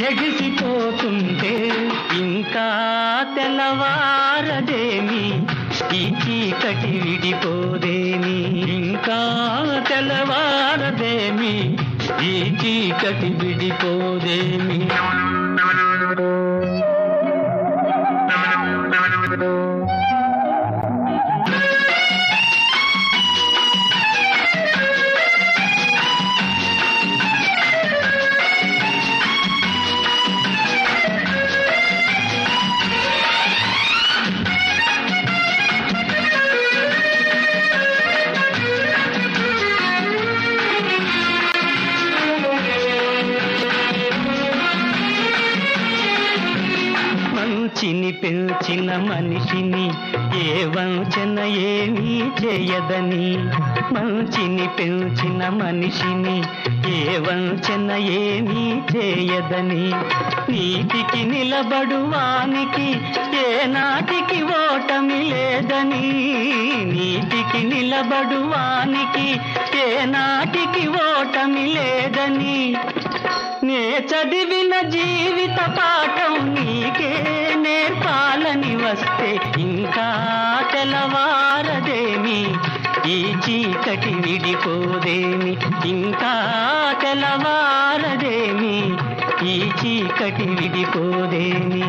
ఎగిసిపోతుంటే ఇంకా తెల్లవారదేమి, ఈ చీకటి విడిపోదేమి, ఇంకా తెల్లవారదేమి, ఈ చీకటి విడిపోదేమి. మంచిని పెంచిన మనిషిని ఏ వంచన ఏమీ చేయదని, మంచిని పెంచిన మనిషిని ఏ వంచన ఏమీ చేయదని, నీతికి నిలబడువానికి ఏ నాటికి ఓటమి లేదని, నీతికి నిలబడువానికి ఏ నాటికి ఓటమి లేదని, నే చదివిన జీవిత పాఠం నీకే నేర్పాలని వస్తే ఇంకా తెల్లవారదేమి, ఈ చీకటి విడిపోదేమి, ఇంకా తెల్లవారదేమి, ఈ చీకటి విడిపోదేమి.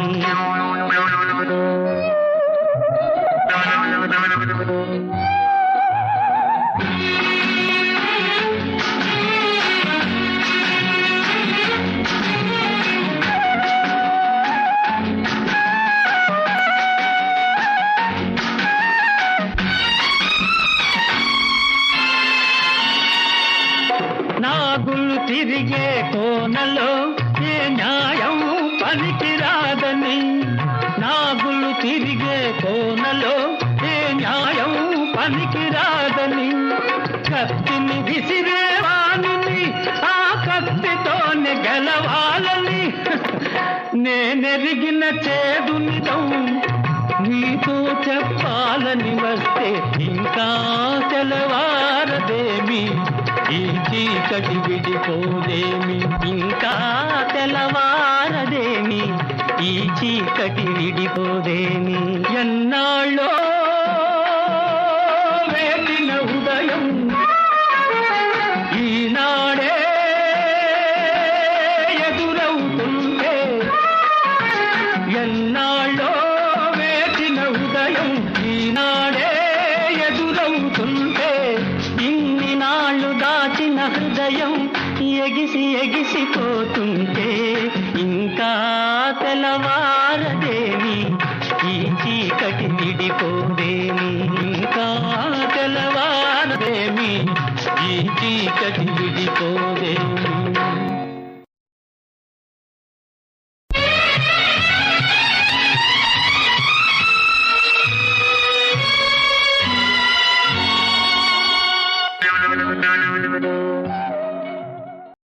నాగులు తిరిగే కోనలో ఏ న్యాయం పనికిరాదని, నాగులు తిరిగే కోనలో ఏ న్యాయం పనికిరాదని, కత్తిని విసిరేవాణిని ఆ కత్తితోనే గెలవాలని, నేనెరిగిన చేదు నిజం నీతో చెప్పాలని వస్తే ఇంకా తెల్లవారదేమి, ఈ చీకటి విడిపోదేమి, ఇంకా తెల్లవారదేమి, ఈ చీకటి విడిపోదేమి. ఎన్నాళ్ళో వేడిన ఉదయం ఈనాడే ఎదురవుతుంటే, ఎన్నాళ్ళో వేడిన ఉదయం ఈనాడే ఎదురవుతుంటే, ఇన్ని నాళ్ళు దాచిన హృదయం ఎగిసి ఎగిసిపోతుంటే, ఇంకా తెల్లవారదేమి, ఈ చీకటి విడిపోదేమి, ఇంకా తెల్లవారదేమి, ఈ చీకటి విడిపోదేమి. No.